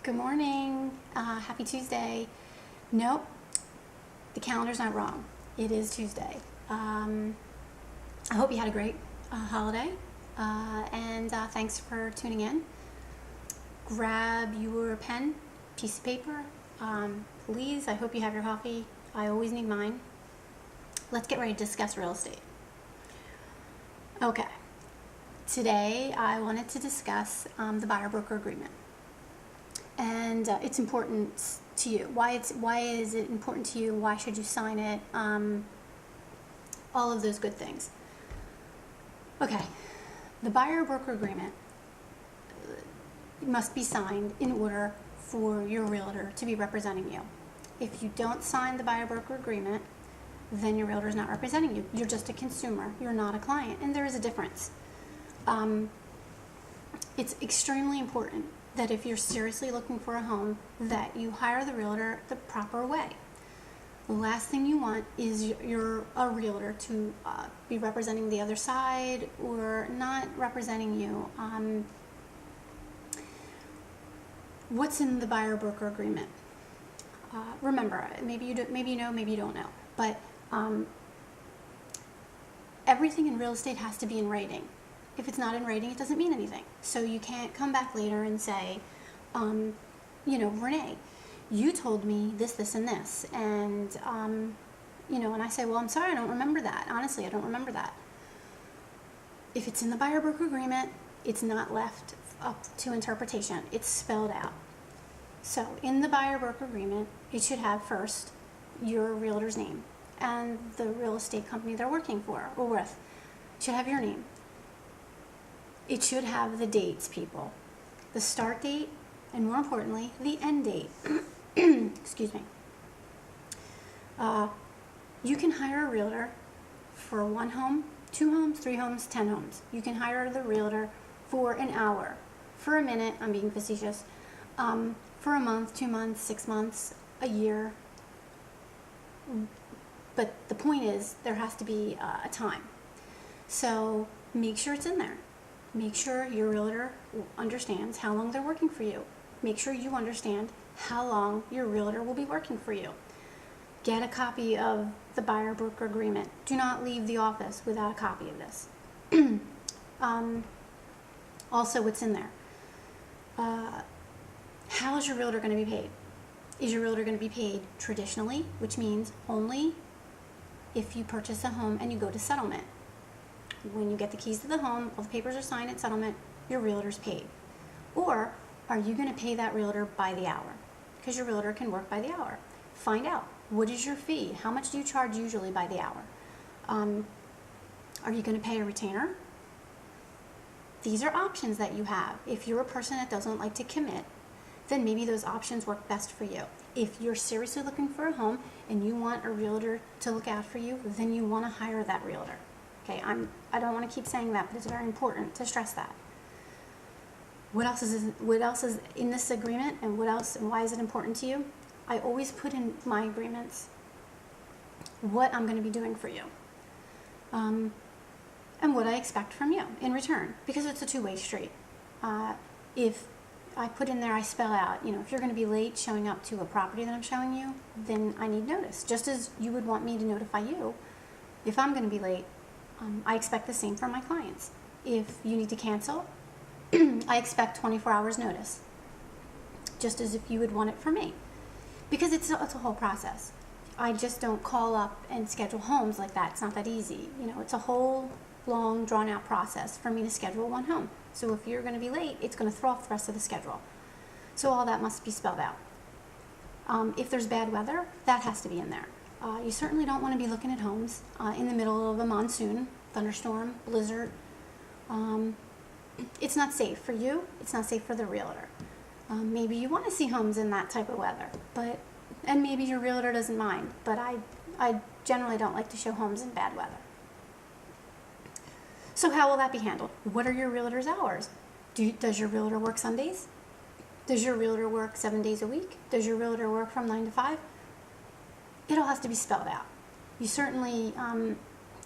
Good morning. Happy Tuesday. Nope, the calendar's not wrong. It is Tuesday. I hope you had a great holiday, and thanks for tuning in. Grab your pen, piece of paper, please. I hope you have your coffee. I always need mine. Let's get ready to discuss real estate. Okay, today I wanted to discuss the buyer-broker agreement. And it's important to you. Why is it important to you? Why should you sign it? All of those good things. Okay, the buyer-broker agreement must be signed in order for your realtor to be representing you. If you don't sign the buyer-broker agreement, then your realtor is not representing you. You're just a consumer. You're not a client, and there is a difference. It's extremely important that if you're seriously looking for a home, that you hire the realtor the proper way. The last thing you want is a realtor to be representing the other side or not representing you. What's in the buyer-broker agreement? Remember, maybe you know, maybe you don't know, but everything in real estate has to be in writing. If it's not in writing, it doesn't mean anything. So you can't come back later and say, Renee, you told me this, and this. And, and I say, well, I'm sorry, I don't remember that. Honestly, I don't remember that. If it's in the buyer-broker agreement, it's not left up to interpretation. It's spelled out. So in the buyer-broker agreement, it should have first your realtor's name and the real estate company they're working for or with. It should have your name. It should have the dates, people. The start date, and more importantly, the end date. Excuse me. You can hire a realtor for one home, 2 homes, 3 homes, 10 homes. You can hire the realtor for an hour, for a minute, I'm being facetious, for a month, 2 months, 6 months, a year. But the point is, there has to be a time. So make sure it's in there. Make sure your realtor understands how long they're working for you. Make sure you understand how long your realtor will be working for you. Get a copy of the buyer-broker agreement. Do not leave the office without a copy of this. Also, what's in there? How is your realtor going to be paid? Is your realtor going to be paid traditionally, which means only if you purchase a home and you go to settlement? When you get the keys to the home, all the papers are signed at settlement, your realtor's paid. Or are you going to pay that realtor by the hour? Because your realtor can work by the hour. Find out, what is your fee? How much do you charge usually by the hour? Are you going to pay a retainer? These are options that you have. If you're a person that doesn't like to commit, then maybe those options work best for you. If you're seriously looking for a home and you want a realtor to look out for you, then you want to hire that realtor. Okay, I don't want to keep saying that, but it's very important to stress that. What else is in this agreement, and why is it important to you? I always put in my agreements what I'm going to be doing for you, and what I expect from you in return, because it's a two-way street. If I put in there, I spell out, if you're going to be late showing up to a property that I'm showing you, then I need notice, just as you would want me to notify you if I'm going to be late. I expect the same from my clients. If you need to cancel, I expect 24 hours notice, just as if you would want it for me, because it's a whole process. I just don't call up and schedule homes like that. It's not that easy. It's a whole long, drawn-out process for me to schedule one home. So if you're going to be late, it's going to throw off the rest of the schedule. So all that must be spelled out. If there's bad weather, that has to be in there. You certainly don't want to be looking at homes in the middle of a monsoon, thunderstorm, blizzard. It's not safe for you. It's not safe for the realtor. Maybe you want to see homes in that type of weather, and maybe your realtor doesn't mind, but I generally don't like to show homes in bad weather. So how will that be handled? What are your realtor's hours? Does your realtor work Sundays? Does your realtor work 7 days a week? Does your realtor work from 9 to 5? It all has to be spelled out. You certainly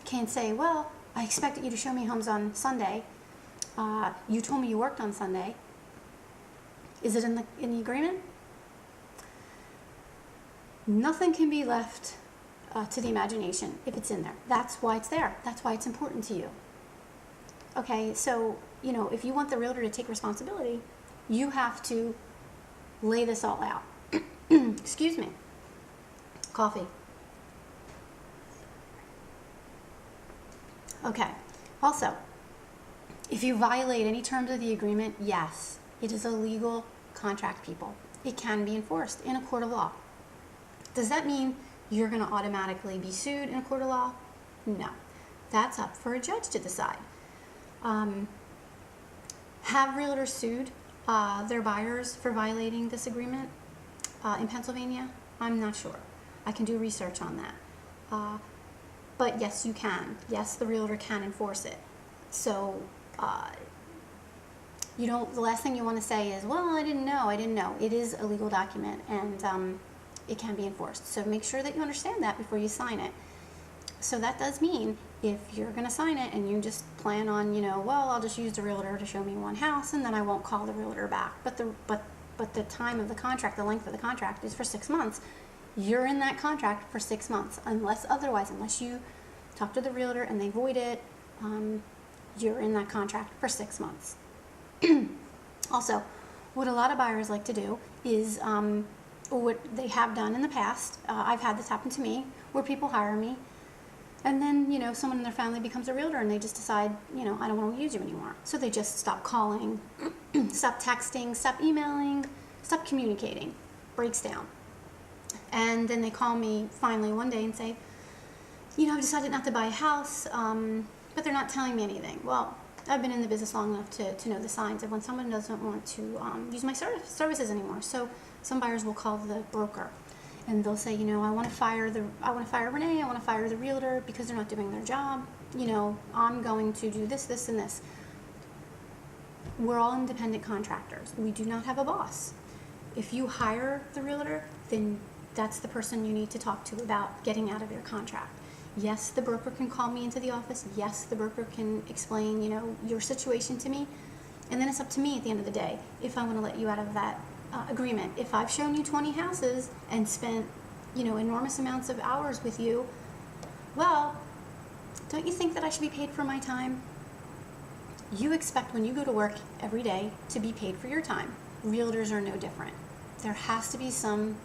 can't say, well, I expected you to show me homes on Sunday. You told me you worked on Sunday. Is it in the agreement? Nothing can be left to the imagination if it's in there. That's why it's there. That's why it's important to you. Okay, so, if you want the realtor to take responsibility, you have to lay this all out. Excuse me. Coffee. Okay. Also, if you violate any terms of the agreement, yes, it is a legal contract, people. It can be enforced in a court of law. Does that mean you're going to automatically be sued in a court of law? No. That's up for a judge to decide. Have realtors sued their buyers for violating this agreement in Pennsylvania? I'm not sure. I can do research on that. But yes, you can. Yes, the realtor can enforce it. So, the last thing you want to say is, well, I didn't know. It is a legal document, and it can be enforced. So make sure that you understand that before you sign it. So that does mean if you're going to sign it and you just plan on, well, I'll just use the realtor to show me one house and then I won't call the realtor back. But the time of the contract, the length of the contract is for 6 months. You're in that contract for 6 months, unless you talk to the realtor and they void it, you're in that contract for 6 months. Also, what a lot of buyers like to do is, what they have done in the past, I've had this happen to me, where people hire me, and then, someone in their family becomes a realtor and they just decide, I don't want to use you anymore. So they just stop calling, stop texting, stop emailing, stop communicating, breaks down. And then they call me finally one day and say, I've decided not to buy a house, but they're not telling me anything. Well, I've been in the business long enough to know the signs of when someone doesn't want to use my services anymore. So some buyers will call the broker, and they'll say, I want to fire Renee, I want to fire the realtor because they're not doing their job. I'm going to do this, this, and this. We're all independent contractors. We do not have a boss. If you hire the realtor, then that's the person you need to talk to about getting out of your contract. Yes, the broker can call me into the office. Yes, the broker can explain, your situation to me. And then it's up to me at the end of the day if I want to let you out of that agreement. If I've shown you 20 houses and spent, enormous amounts of hours with you, well, don't you think that I should be paid for my time? You expect when you go to work every day to be paid for your time. Realtors are no different. There has to be some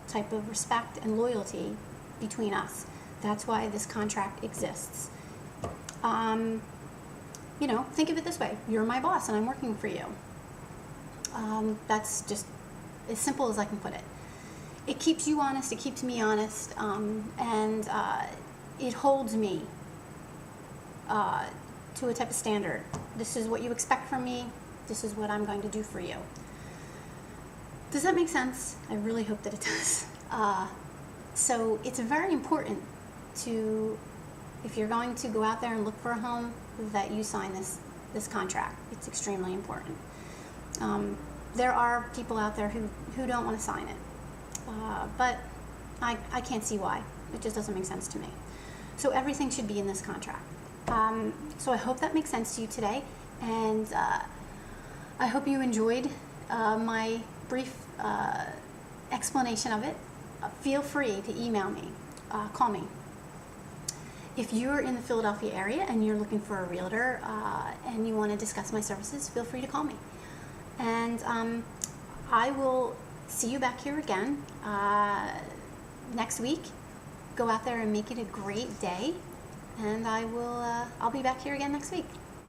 type of respect and loyalty between us. That's why this contract exists. Think of it this way. You're my boss and I'm working for you. That's just as simple as I can put it. It keeps you honest, it keeps me honest, and it holds me to a type of standard. This is what you expect from me. This is what I'm going to do for you. Does that make sense? I really hope that it does. So it's very important if you're going to go out there and look for a home, that you sign this contract. It's extremely important. There are people out there who don't want to sign it, but I can't see why. It just doesn't make sense to me. So everything should be in this contract. So I hope that makes sense to you today, and I hope you enjoyed my brief explanation of it. Feel free to email me, call me. If you're in the Philadelphia area and you're looking for a realtor and you want to discuss my services, feel free to call me. And I will see you back here again next week. Go out there and make it a great day. And I'll be back here again next week.